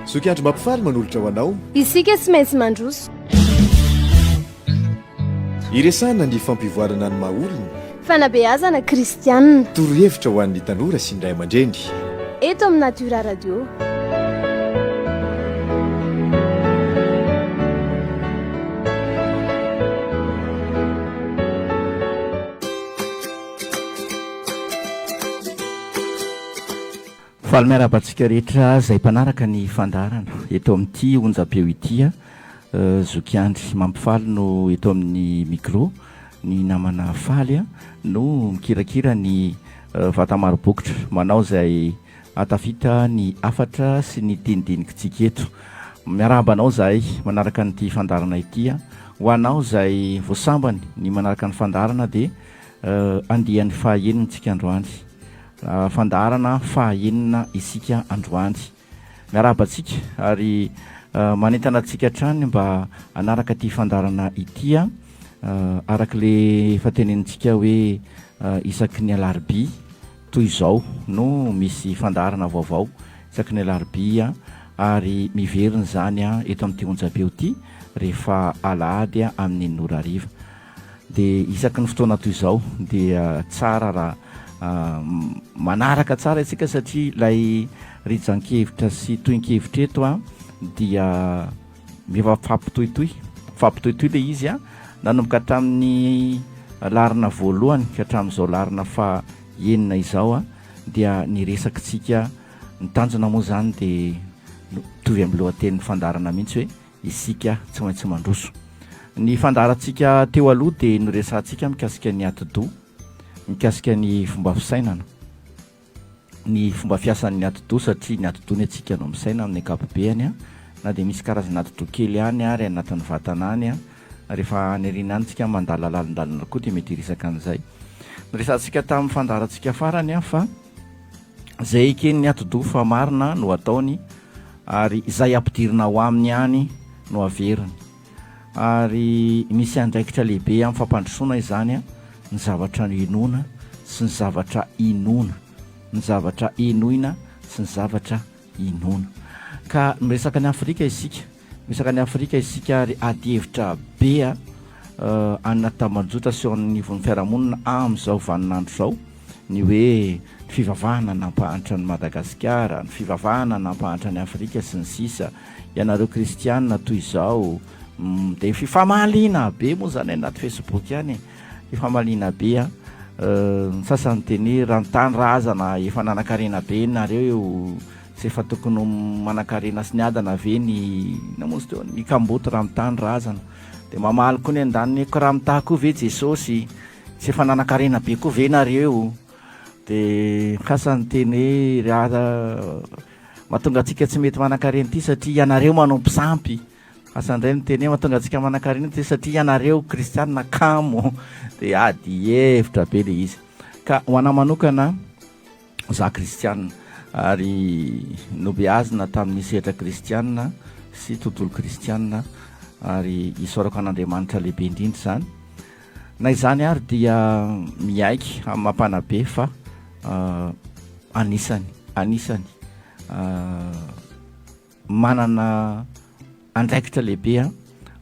sokiandro mampifaly manolotra ho anao isika tsy maintsy mandroso iresahana ny fampivoarana ny maha-olona fanabeazana kristianina torohevitra ho an'ny tanora sy ndray aman-dreny eto amin'ny Natura Radio. Faly miarabantsika rehetra izay mpanaraka ny fandarana eto amin'ity onjam-peo itya zokiandry mampifaly no eto amin'ny micro ny namana faly no mikirakira ny vatamarobokotra manao izay atafita ny afatra sy ny dinidinikintsika eto. Miarabanao zahay manaraka nyity fandarana ity ho anao izay voasambany ny manaraka ny fandarana dia andihan'ny fahaenintsika androany. Fandarana fahaenina isika androany. Miarabantsika ary manentana antsika hatrany mba anaraka ty fandarana ity araka le fatenenintsika hoe isaky ny alarobia toy izao no misy fandarana vaovao isaky ny alarobia ary miveriny zany eto amin'ity onjam-peo ity rehefa alahady amin'ny nora ariva. Dia isaky ny fotoana toy izao dia tsara raha manaraka tsara itsika satria ilay rijan-kevitra sy toin-kevitra eto dia mifampitohitohy le izy nanomboka hatramin'ny larina voalohany ka hatramin'izao larina fahaenina izao dia niresaka tsika ny tanjona moa zany dia tovy amin'ny lohatenin'ny fandarana mihitsy hoe isika tsy maintsy mandroso. Ny fandarantsika teo aloha dia noresantsika mikasika ny atidoha, mikasika ny fomba fisainana, ny fomba fiasan'ny atidoha satria ny atidoha ny atsika no misaina amin'ny ankapobeny na dia misy karazana atidoha kely ihany ary anatin'ny vatana any rehefa anirina any tsika mandala lalindalina koa dia mety hiresaka an'izay. Niresantsika tamin'ny fandarantsika farany fa izay ekeny ny atidoha fa marina no ataony ary izay ampidirina ho aminy ihany no averiny ary misy andraikitra lehibe amin'ny fampandrosoana izany ny zavatra inona sy ny zavatra inona, ny zavatra inoina sy ny zavatra inona. Ka miresaka ny Afrika isika ary ady hevitra be anina tamanjota sy ny von'ny fiarahamonina amin'izao vaninandro izao ny hoe fivavahana nampahantra ny Madagasikara, ny fivavahana nampahantra ny Afrika sy ny sisa, ianareo kristianina toy izao dia fifamaliana be moa zany anaty Facebook ihany fifamaliana be sasany teny ranontany razana efa nanan-karena be nareo tsy efa tokony manan-karena sy niadana ve namozy teo ny kamboty ranontany razana dia mamaly koa ny andaniny ko raha mitaha koa ve Jesosy tsy efa nanan-karena be koa ve nareo dia kasany teny mahatonga antsika tsy mety manan-karena ity satria ianareo manompo sampy. Asandray ny teny mahatonga antsika manan-karena ity satria ianareo kristianina kamo dia ady hevitra be le izy. Ka ho ana manokana za kristianina ary nobeazina tamin'ny sehatra kristianina sy tontolo kristianina ary isaorako an'Andriamanitra lehibe indrindra zany. Na izany ary dia miaiky amin'ny mampanabe fa anisany manana andraikitra lehibe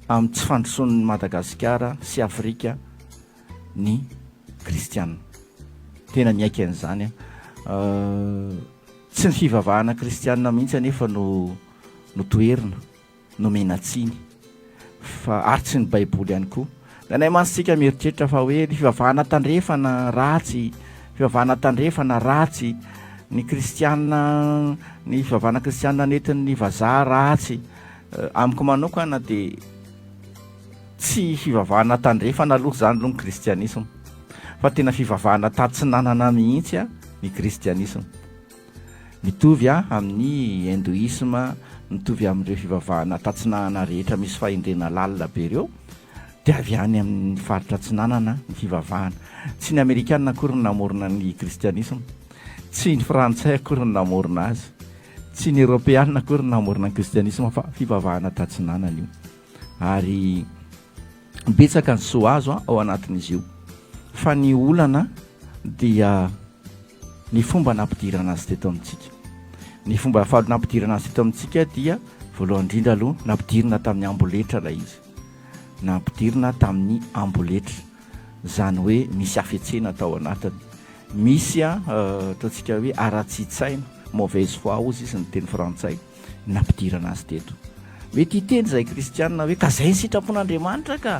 amin'ny tsy fandrosoan'ny Madagasikara sy Afrika ny kristianina. Tena miaiky an'izany tsy ny fivavahana kristianina mihitsy anefa no toerina no menatsiny fa ary tsy ny baiboly ihany koa. Nanay mansitsika mieritreritra fa hoe ny fivavahana tandrefana ratsy ny kristianina, ny fivavahana kristianina nentin'ny vazaha ratsy. Amiko manokana dia tsy fivavahana tandrefana aloha zany aloha ny kristianisma fa tena fivavahana tatsinanana mihitsy ny kristianisma. Mitovy amin'ny hindoisme, mitovy amin'ireo fivavahana tatsinanana rehetra misy fahendrena lalina be ireo dia avy any amin'ny faritra tsinanana ny fivavahana. Tsy ny amerikanina akory ny namorona ny kristianisma, tsy ny frantsay akory ny namorona azy, tsy ny europeanina akory ny namorona ny kristianisma fa fivavahana tatsinanana io. Ary betsaka ny soa azo ao anatin'izy io fa ny olana dia ny fomba nampidirana azy teto amintsika. ny fomba afahalo nampidirana azy teto amintsika dia voalohany indrindra aloha nampidirina tamin'ny amboletra lay izy, nampidirina tamin'ny amboletra, zany hoe misy afetsena tao anatiny, misy ataontsika hoe ara-tsy-tsaina, mauvaise foi ozy izy ny teny frantsay, nampidirana azy teto. Mety hiteny zay kristianina hoe ka zay ny sitrapon'Andriamanitra ka,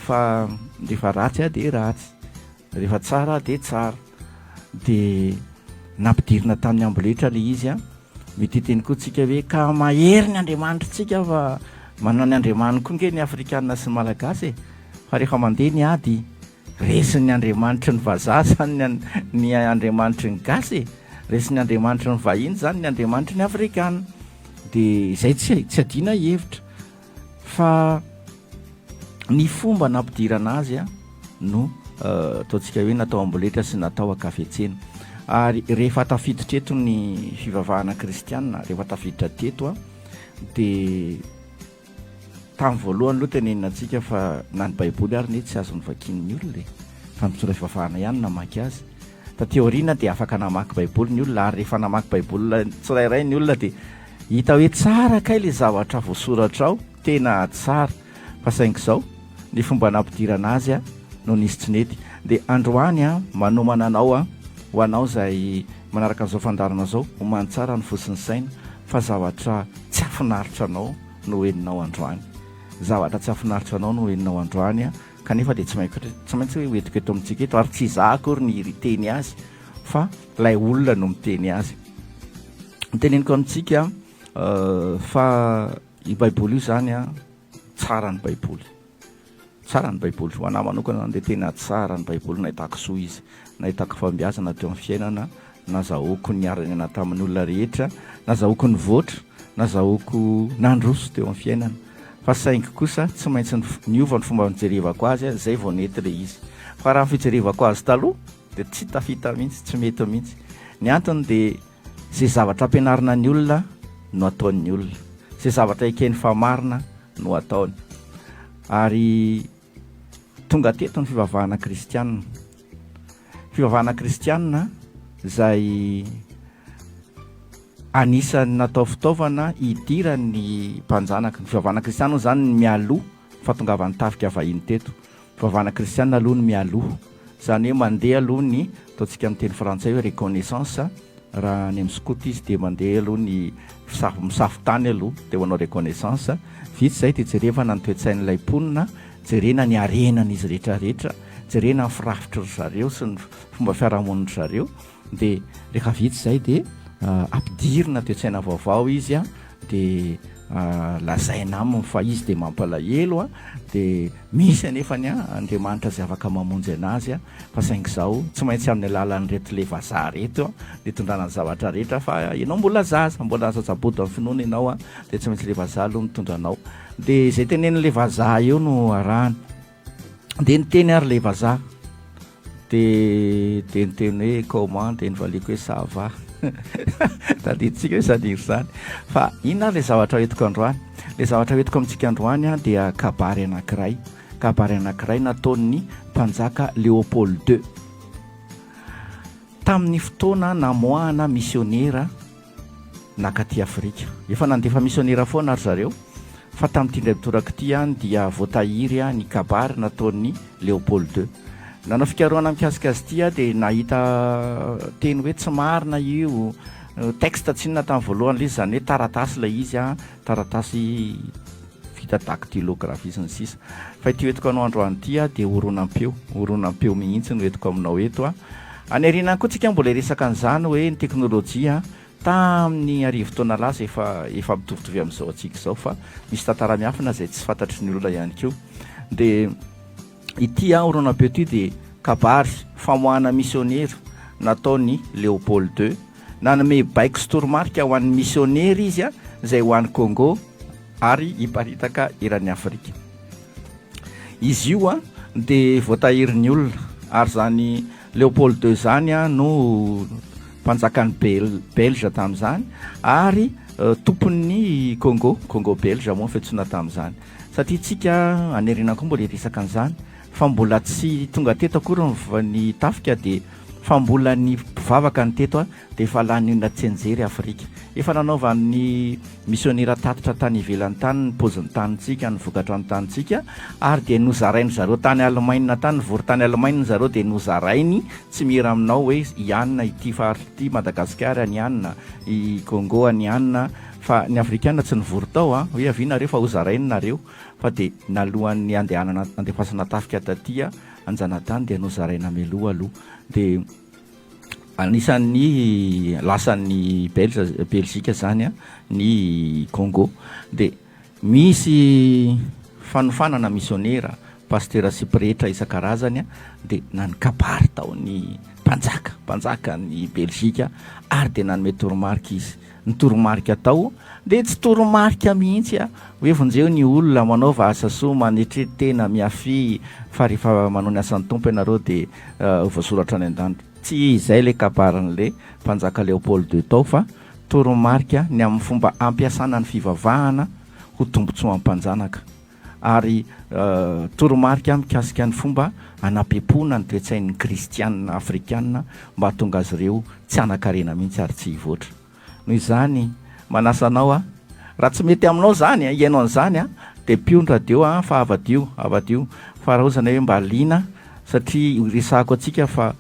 fa rehefa ratsy de ratsy, rehefa tsara de tsara, de nampidirina tamin'ny amboletra le izy mety hiteny koa tsika hoe ka mahery ny Andriamanitra tsika fa manana ny Andriamanitra koa nge ny afrikanina sy ny malagasy fa rehefa mandeha ny ady resin'ny Andriamanitra ny vazaha zany ny Andriamanitra ny gasy, resin'ny Andriamanitra ny vahiny zany ny Andriamanitra ny afrikanina. De zay tsy adina hevitra fa ny fomba nampidirana azy no ataontsika hoe natao amboletra sy natao akafetsena. Ary rehefa tafiditra eto ny fivavahana kristianina, rehefa tafiditra teto de tamin'ny voalohany aloha tenenina antsika fa na ny baiboly ary ne tsy azony vakin'ny olona fa mitondra fivavahana ihany namaky azy. Tateoriana de afaka namaky baiboly ny olona, ary rehefa namaky baiboly tsirairay ny olona de hita hoe tsara kay le zavatra voasoratra ao, tena tsara, fa saingy zao ny fomba nampidirana azy no nisy tsy nety. De androany manomana anao ho anao zay manaraka an'izao fandarana zao ho many tsara ny fosiny saina fa zavatra tsy afinaritra anao no eninao androany, zavatra tsy afinaritra anao no eninao androany kanefa de tsy maintsy hoe hoetiko eto amintsika eto, ary tsy izaha akory ny teny azy fa lay olona no miteny azy. Miteneniko amintsika fa i baiboly io zany tsara ny baiboly, tsara ny baiboly ho anahy manokana de tena tsara ny baiboly, nahitako soa izy, nahitako fambiazana teo amin'ny fiainana, nazahoako ny aranyana tamin'ny olona rehetra, nazahoako ny voatra, nazahoako nandroso teo amin'ny fiainana, fa saingy kosa tsy maintsy niova ny fomba nijerevako azy zay vao nety le izy, fa raha fijerevako azy taloha de tsy tafita mihitsy, tsy mety mihitsy. Ny antony de zay zavatra ampianarina ny olona no ataon'ny olona, zay zavatra ekeny fa marina no ataony. Ary tonga teto ny fivavahana kristianina, fivavahana kristianina zay anisan'ny natao fitaovana hidira ny mpanjanaka. Ny fivavahana kristianina zany ny mialoha fahatongavan'ny tafika vahiny teto. Fivavahana kristianina aloha ny mialoha, zany hoe mandeha aloha ny ataontsika amin'ny teny frantsay hoe reconnaissance, raha ny amin'ny skoty izy de mandeha aloha ny misafo-tany aloha de manao reconnaissance, vitsy zay de jerevana ny toe-tsain'ilay mponina, jerena ny arenan'izy rehetrarehetra, jerena ny firafitry ry zareo sy ny fomba fiarahamoniny zareo, de rehefa vitsy zay de ampidirina toe-tsaina vaovao izy de lazaina aminy fa izy de mampalahelo de misy anefany Andriamanitra zay afaka mamonjy anazy fa saingy zao tsy maintsy amin'ny alalan'ny reto le vazaha reto le tondrana ny zavatra rehetra, fa ianao mbola zaza, mbola sasaboto amin'ny finoana ianao de tsy maintsy le vazaha aloha mitondra anao. De zay tenen'le vazaha eo no arahany, de niteny ary le vazaha de niteny hoe comment, de nivaliko hoe ça va taditsika hoe saniry zany. Fa inona le zavatra hoentiko androany? Le zavatra hoentiko amintsika androany dia kabary anankiray, kabary anankiray nataon'ny mpanjaka Léopold II tamin'ny fotoana namoahana misionera nakaty Afrika. Efa nandefa misionera foana ry zareo, fa tamin'ity ndray mitoraka ity dia voatahiry ny kabary nataon'ny Léopold II. Nanao fikarohana mikasika azy ity de nahita teny hoe tsy marina io, texte tsy inona tamin'ny voalohany le izy, zany hoe taratasy ilay izy taratasy vita dactylographie sy ny sisa. Fa ity hoentiko anao androany ity de horonan-peo mihitsy no hoentiko aminao eto. Anerinany koa tsika mbola resaka an'izany hoe ny teknôlôjia tamin'ny arivo-taona lasa efa mitovitovy amin'izao atsika zao, fa misy tantara miafina zay tsy fantatry ny olona ihany koa. De ity horonan-peo ity de kabary famoahana misionera nataon'ny Léopold II, nanome baiko sy toromarika ho an'ny misionera izy zay ho an'ny Congo ary hiparitaka eran'ny Afrika. Izy io de voatahirin'ny olona, ary zany Léopold II zany no mpanjakan'ny Belge tamin'izany, ary tompon'ny Congo Belge moa fiantsoana tamin'izany. Satria tsika anerinako mbola resaka an'izany, fa mbola tsy tonga teto akory ny tafika de fa mbola ny mpivavaka ny teto a dia efa lanina tsy anjery Afrika. Efa nanaovan'ny misionera tatitra tany ivelan'ny tany ny paozin'ny tanintsika, ny vokatra ny tanintsika, ary dia nozarainy zareo tany Allemagne tany, nivory tany Allemagne zareo dia nozarainy tsy mira aminao hoe ianina ity faritra ity, Madagasikara nianina, i Congo nianina, fa ny afrikana tsy nivory tao a hoe avianareo fa hozarainy nareo, fa dia nalohan'ny andefasana tafika tatia anjanatany dia nozaraina mialoha aloha. Dia anisan'ny lasan'ny Belzika zany a ny Congo. Dia misy fanofanana misionera pastera sipretra isan-karazany a dia nanikabary tao ny mpanjaka ny Belzika ary dia nanome toromarika izy. Ny toromarika tao dia tsy toromarika mihitsy a hoe vonjeo ny olona manaova asa soa manetretena miafy fa rehefa manao ny asan'ny tompo ianareo dia voasoratra any an-danitra. Tsy izay le kabaran'le mpanjaka Léopold II tao, fa toromarika ny amin'ny fomba ampiasana ny fivavahana ho tombotsoa ampanjanaka, ary toromarika mikasika ny fomba anapepona ny toetsain'ny kristianina afrikanina mba hatonga azy ireo tsy anakarena mihitsy ary tsy hivoatra. Noho izany manasanao a, raha tsy mety aminao zany ianao an'izany a dia piondra deo a fa avadio fa raha ozana hoe mba liana, satria resahako atsika fa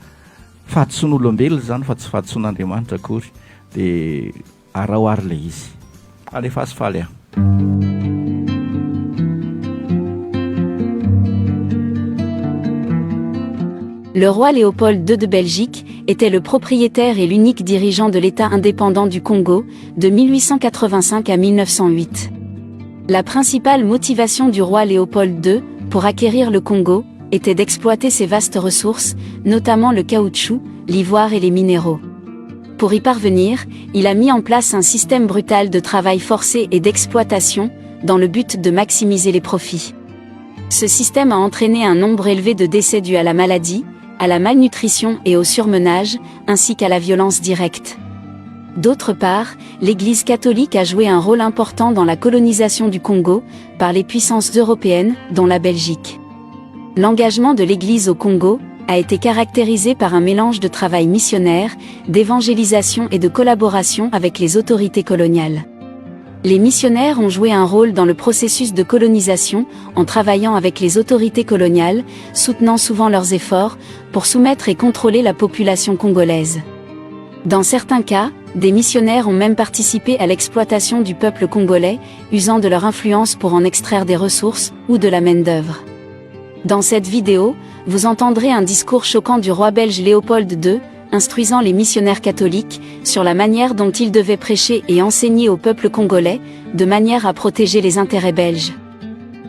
fahatsoan'olombelona zany fa tsy fahatsoan'Andriamanitra akory, dia arao ary le izy alefa azy faly a. Le roi Léopold II de Belgique était le propriétaire et l'unique dirigeant de l'État indépendant du Congo, de 1885 à 1908. La principale motivation du roi Léopold II, pour acquérir le Congo, était d'exploiter ses vastes ressources, notamment le caoutchouc, l'ivoire et les minéraux. Pour y parvenir, il a mis en place un système brutal de travail forcé et d'exploitation, dans le but de maximiser les profits. Ce système a entraîné un nombre élevé de décès dus à la maladie, à la malnutrition et au surmenage, ainsi qu'à la violence directe. D'autre part, l'Église catholique a joué un rôle important dans la colonisation du Congo, par les puissances européennes, dont la Belgique. L'engagement de l'Église au Congo a été caractérisé par un mélange de travail missionnaire, d'évangélisation et de collaboration avec les autorités coloniales. Les missionnaires ont joué un rôle dans le processus de colonisation, en travaillant avec les autorités coloniales, soutenant souvent leurs efforts, pour soumettre et contrôler la population congolaise. Dans certains cas, des missionnaires ont même participé à l'exploitation du peuple congolais, usant de leur influence pour en extraire des ressources, ou de la main-d'œuvre. Dans cette vidéo, vous entendrez un discours choquant du roi belge Léopold II, instruisant les missionnaires catholiques sur la manière dont ils devaient prêcher et enseigner au peuple congolais, de manière à protéger les intérêts belges.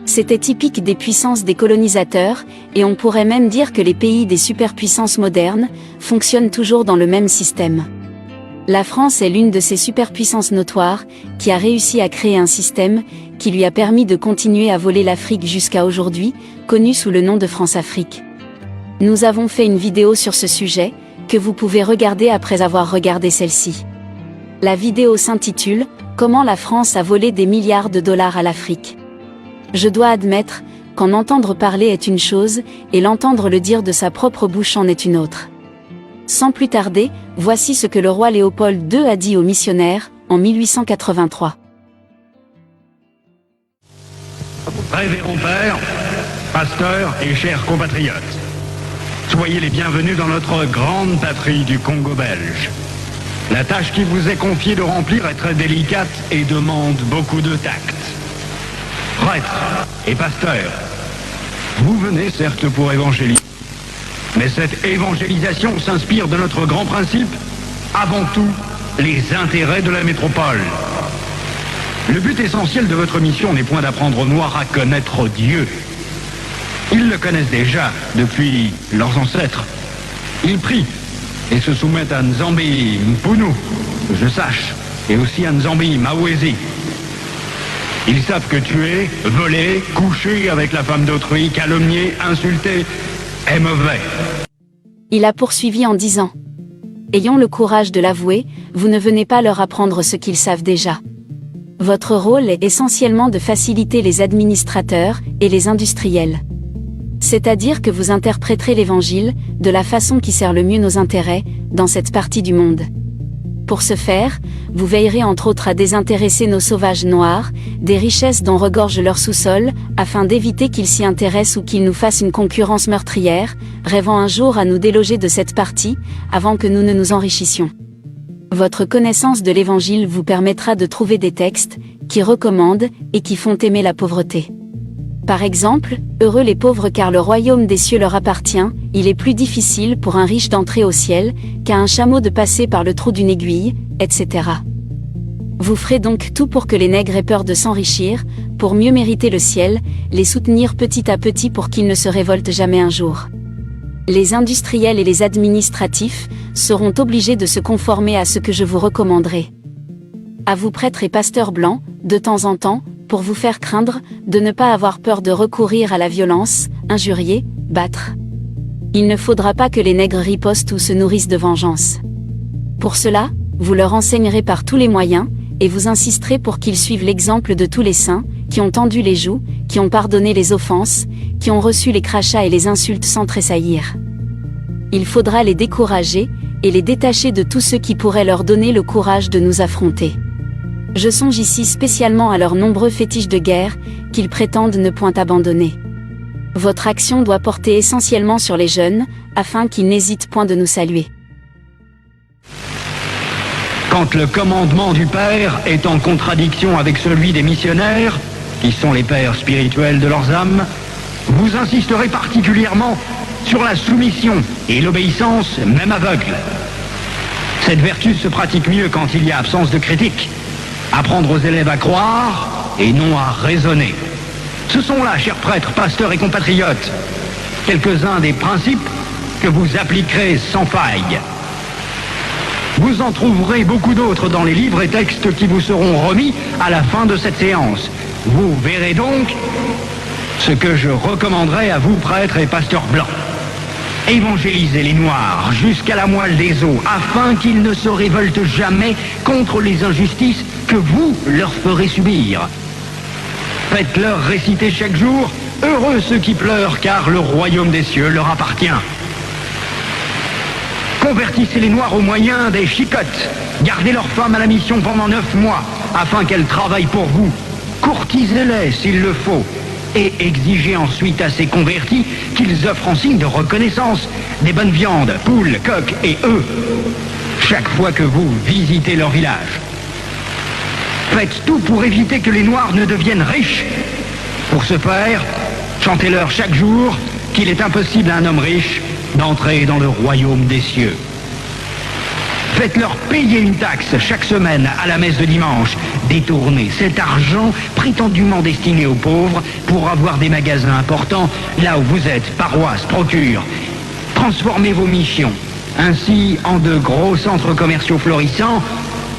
C'était typique des puissances des colonisateurs, et on pourrait même dire que les pays des superpuissances modernes fonctionnent toujours dans le même système. La France est l'une de ces superpuissances notoires, qui a réussi à créer un système qui lui a permis de continuer à voler l'Afrique jusqu'à aujourd'hui, connue sous le nom de France-Afrique. Nous avons fait une vidéo sur ce sujet, que vous pouvez regarder après avoir regardé celle-ci. La vidéo s'intitule « Comment la France a volé des milliards de dollars à l'Afrique ». Je dois admettre qu'en entendre parler est une chose, et l'entendre le dire de sa propre bouche en est une autre. Sans plus tarder, voici ce que le roi Léopold II a dit aux missionnaires, en 1883. Révérend père, pasteurs et chers compatriotes, soyez les bienvenus dans notre grande patrie du Congo belge. La tâche qui vous est confiée de remplir est très délicate et demande beaucoup de tact. Prêtres et pasteurs, vous venez certes pour évangéliser, mais cette évangélisation s'inspire de notre grand principe, avant tout, les intérêts de la métropole. Le but essentiel de votre mission n'est point d'apprendre aux Noirs à connaître Dieu. Ils le connaissent déjà depuis leurs ancêtres. Ils prient et se soumettent à Nzambi Mpunu, que je sache, et aussi à Nzambi Mawezi. Ils savent que tuer, voler, coucher avec la femme d'autrui, calomnier, insulter est mauvais. Il a poursuivi en disant « Ayons le courage de l'avouer, vous ne venez pas leur apprendre ce qu'ils savent déjà. Votre rôle est essentiellement de faciliter les administrateurs et les industriels. C'est-à-dire que vous interpréterez l'Évangile de la façon qui sert le mieux nos intérêts dans cette partie du monde. Pour ce faire, vous veillerez entre autres à désintéresser nos sauvages noirs, des richesses dont regorge leur sous-sol, afin d'éviter qu'ils s'y intéressent ou qu'ils nous fassent une concurrence meurtrière, rêvant un jour à nous déloger de cette partie, avant que nous ne nous enrichissions. Votre connaissance de l'Évangile vous permettra de trouver des textes qui recommandent et qui font aimer la pauvreté. Par exemple, heureux les pauvres car le royaume des cieux leur appartient, il est plus difficile pour un riche d'entrer au ciel qu'à un chameau de passer par le trou d'une aiguille, etc. Vous ferez donc tout pour que les nègres aient peur de s'enrichir, pour mieux mériter le ciel, les soutenir petit à petit pour qu'ils ne se révoltent jamais un jour. Les industriels et les administratifs seront obligés de se conformer à ce que je vous recommanderai. À vous prêtres et pasteurs blancs, de temps en temps, pour vous faire craindre, de ne pas avoir peur de recourir à la violence, injurier, battre. Il ne faudra pas que les nègres ripostent ou se nourrissent de vengeance. Pour cela, vous leur enseignerez par tous les moyens, et vous insisterez pour qu'ils suivent l'exemple de tous les saints, qui ont tendu les joues, qui ont pardonné les offenses, qui ont reçu les crachats et les insultes sans tressaillir. Il faudra les décourager, et les détacher de tous ceux qui pourraient leur donner le courage de nous affronter. Je songe ici spécialement à leurs nombreux fétiches de guerre, qu'ils prétendent ne point abandonner. Votre action doit porter essentiellement sur les jeunes, afin qu'ils n'hésitent point de nous saluer. Quand le commandement du Père est en contradiction avec celui des missionnaires, qui sont les pères spirituels de leurs âmes, vous insisterez particulièrement sur la soumission et l'obéissance, même aveugle. Cette vertu se pratique mieux quand il y a absence de critique. Apprendre aux élèves à croire et non à raisonner. Ce sont là, chers prêtres, pasteurs et compatriotes, quelques-uns des principes que vous appliquerez sans faille. Vous en trouverez beaucoup d'autres dans les livres et textes qui vous seront remis à la fin de cette séance. Vous verrez donc ce que je recommanderais à vous, prêtres et pasteurs blancs. Évangélisez les Noirs jusqu'à la moelle des os, afin qu'ils ne se révoltent jamais contre les injustices que vous leur ferez subir. Faites-leur réciter chaque jour « Heureux ceux qui pleurent, car le royaume des cieux leur appartient ». Convertissez les Noirs au moyen des chicottes. Gardez leurs femmes à la mission pendant 9 mois, afin qu'elles travaillent pour vous. Courtisez-les s'il le faut. Et exigez ensuite à ces convertis qu'ils offrent en signe de reconnaissance des bonnes viandes, poules, coqs et œufs, chaque fois que vous visitez leur village. Faites tout pour éviter que les Noirs ne deviennent riches. Pour ce faire, chantez-leur chaque jour qu'il est impossible à un homme riche d'entrer dans le royaume des cieux. Faites-leur payer une taxe chaque semaine à la messe de dimanche. Détournez cet argent prétendument destiné aux pauvres pour avoir des magasins importants là où vous êtes, paroisses, procures. Transformez vos missions ainsi en de gros centres commerciaux florissants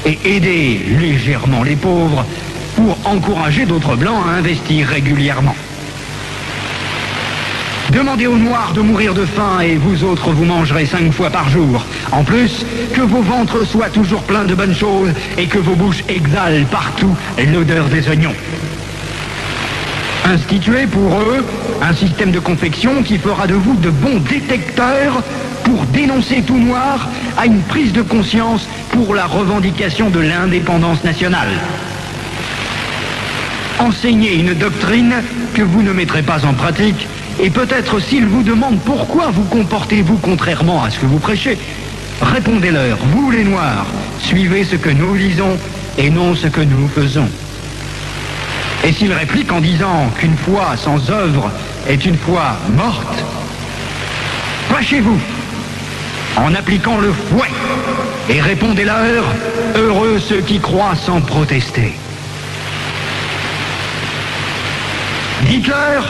et aidez légèrement les pauvres pour encourager d'autres blancs à investir régulièrement. Demandez aux Noirs de mourir de faim et vous autres vous mangerez 5 fois par jour. En plus, que vos ventres soient toujours pleins de bonnes choses et que vos bouches exhalent partout l'odeur des oignons. Instituez pour eux un système de confection qui fera de vous de bons détecteurs pour dénoncer tout Noir à une prise de conscience pour la revendication de l'indépendance nationale. Enseignez une doctrine que vous ne mettrez pas en pratique. Et peut-être s'ils vous demandent pourquoi vous comportez-vous contrairement à ce que vous prêchez, répondez-leur, vous les Noirs, suivez ce que nous lisons et non ce que nous faisons. Et s'ils répliquent en disant qu'une foi sans œuvre est une foi morte, fâchez-vous en appliquant le fouet et répondez-leur, heureux ceux qui croient sans protester. Dites-leur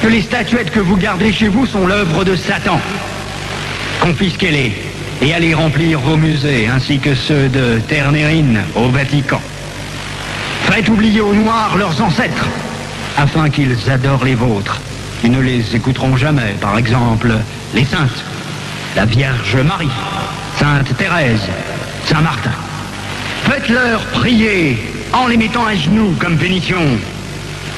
que les statuettes que vous gardez chez vous sont l'œuvre de Satan. Confisquez-les et allez remplir vos musées, ainsi que ceux de Ternérine au Vatican. Faites oublier aux Noirs leurs ancêtres, afin qu'ils adorent les vôtres. Ils ne les écouteront jamais, par exemple, les saintes, la Vierge Marie, Sainte Thérèse, Saint Martin. Faites-leur prier en les mettant à genoux comme pénition.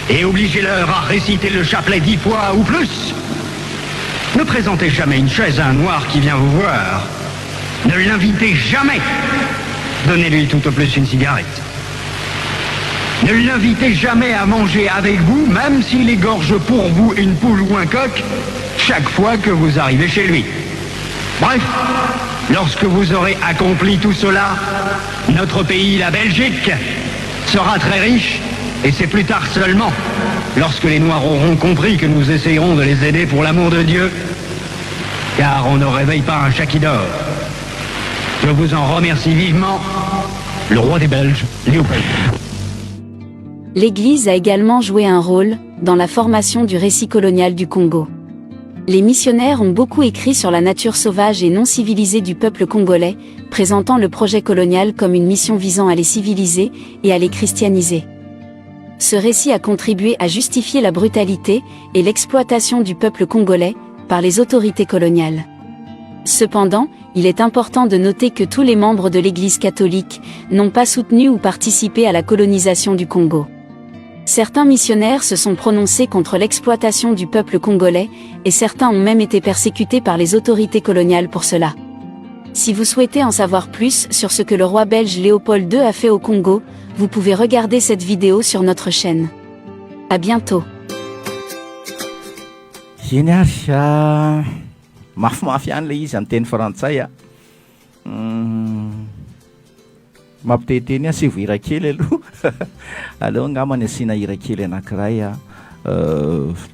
Et obligez-leur à réciter le chapelet 10 fois ou plus Ne présentez jamais une chaise à un noir qui vient vous voir. Ne l'invitez jamais. Donnez-lui tout au plus une cigarette. Ne l'invitez jamais à manger avec vous, même s'il égorge pour vous une poule ou un coq, chaque fois que vous arrivez chez lui. Bref, lorsque vous aurez accompli tout cela, notre pays, la Belgique, sera très riche, et c'est plus tard seulement, lorsque les Noirs auront compris que nous essayerons de les aider pour l'amour de Dieu, car on ne réveille pas un chat qui dort. Je vous en remercie vivement, le roi des Belges, Léopold. L'Église a également joué un rôle dans la formation du récit colonial du Congo. Les missionnaires ont beaucoup écrit sur la nature sauvage et non civilisée du peuple congolais, présentant le projet colonial comme une mission visant à les civiliser et à les christianiser. Ce récit a contribué à justifier la brutalité et l'exploitation du peuple congolais par les autorités coloniales. Cependant, il est important de noter que tous les membres de l'Église catholique n'ont pas soutenu ou participé à la colonisation du Congo. Certains missionnaires se sont prononcés contre l'exploitation du peuple congolais, et certains ont même été persécutés par les autorités coloniales pour cela. Si vous souhaitez en savoir plus sur ce que le roi belge Léopold II a fait au Congo, vous pouvez regarder cette vidéo sur notre chaîne. À bientôt. Mafimafy any le izy amin'ny teny frantsay a. Mampiteteny asivy hira kely aloha. Aleo angambany asiana hira kely anankiray a,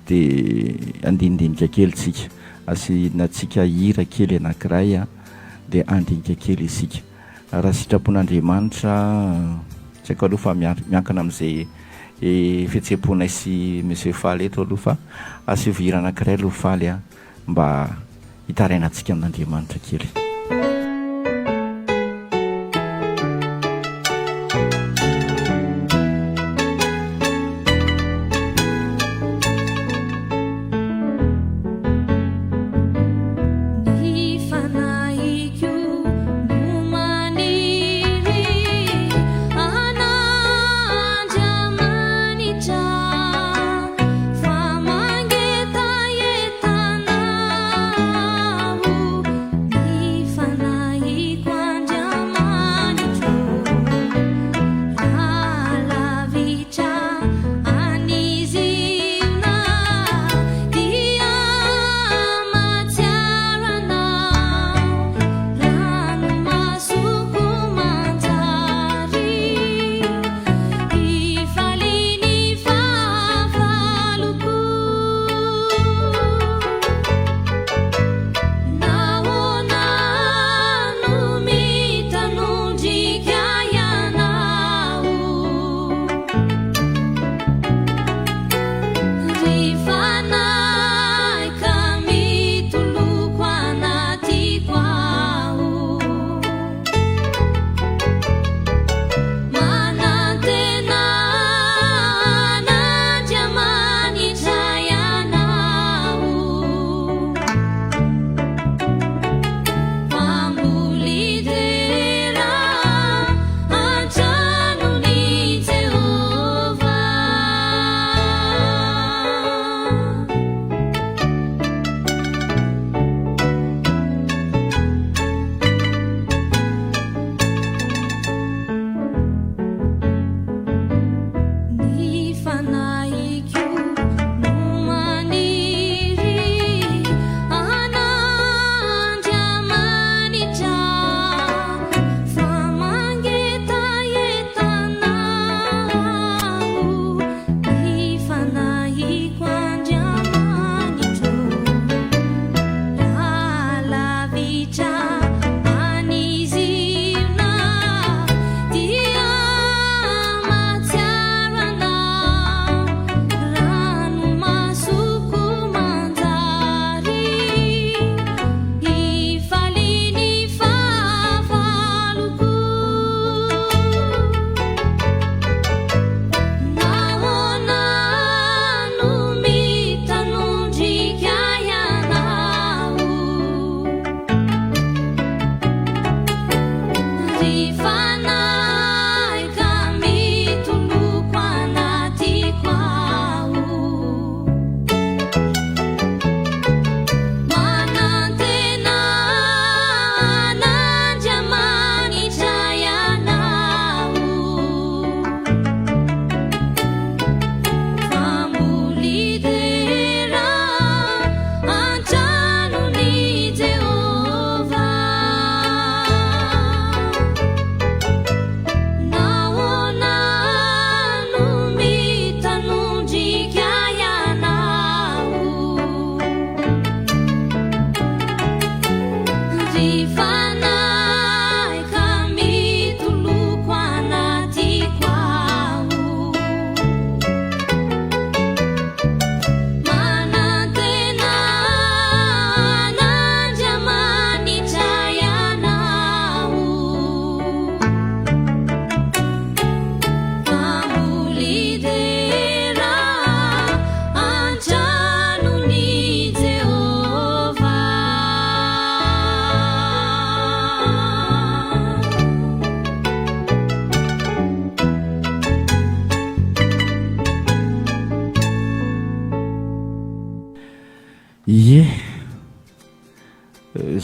de andindinika kely tsika. Asiantsika hira kely anankiray a, de andinika kely isika. Raha sitrapon'Andriamanitra, tsy haiko aloha fa miankina amin'izay fihetseham-ponay sy monsieur Faly eto aloha fa asivy hira anankiray aloha Faly a, mba hitarainantsika amin'Andriamanitra kely.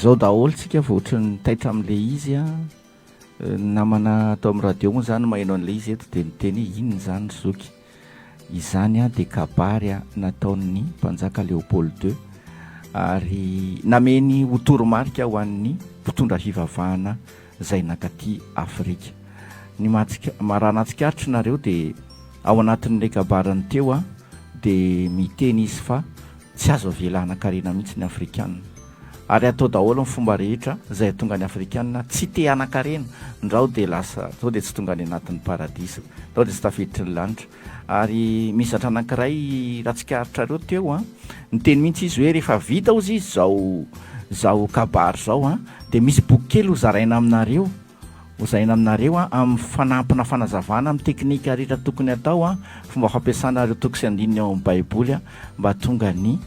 zao daholo tsika voatra ny taitra amin'le izy a namana atao amin'ny radio moa zany mahaino an'le izy eto dia niteny hoe inona zany zoky izany a dia kabary a nataon'ny mpanjaka Léopold II ary nameny ho toromarika ho an'ny mpitondra fivavahana izay nakaty Afrika. Ny raha nahatsikaritra nareo dia ao anatin'ilay kabarany teo a dia miteny izy fa tsy azo avela-hanankarena mihitsy ny Afrikanina ary atao daholo ny fomba rehetra izay tonga ny Afrikanina tsy te hanankarena ndrao dia lasa tao dia tsy tonga ny anatin'ny paradisa, tao dia tsy tafiditry ny lanitra. Ary misatra anankiray raha tsikaritra reo teo a niteny mihitsy izy hoe rehefa vita ozy izy zao kabary zao a dia misy boky kely hozaraina aminareo a amin'ny fanampina fanazavana amin'ny teknika rehetra tokony atao a fomba fampiasana reo tokony sy andininy ao amin'ny baiboly a mba tonga ny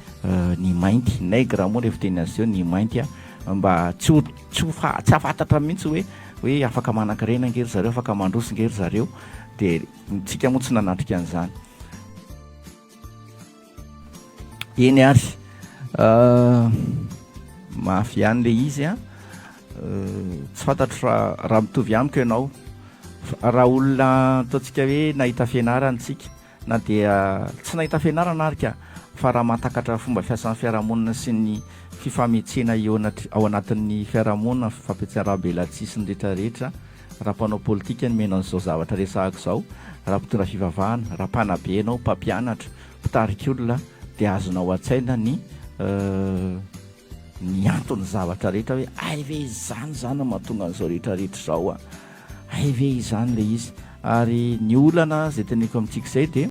mainty nègre moa rehefa teny azy eo ny mainty a mba tsy afantatra mihitsy hoe afaka manankarena ngery zareo, afaka mandroso ngery zareo, dia tsika moa tsy nanatrika an'izany. Eny ary mafy ihany le izy a tsy fantatro raha mitovy amiko ianao raha olona ataontsika hoe nahita fianarana tsika na dia tsy nahita fianarana ary ka fa raha mahatakatra fomba fiasan'ny fiarahamonina sy ny fifametsena ao anatin'ny fiarahamonina, fampiatsaram-belatsy sy ny rehetrarehetra, raha mpanao politika ny mena an'izao zavatra resahako izao, raha mpitondra fivavahana, raha mpanabe ianao, mpampianatra, mpitarika olona, dia azonao an-tsaina ny antony zavatra rehetra hoe ay ve izany mahatonga an'izao rehetrarehetra izao a, ay ve izany le izy. Ary ny olana izay teneko amintsika izay dia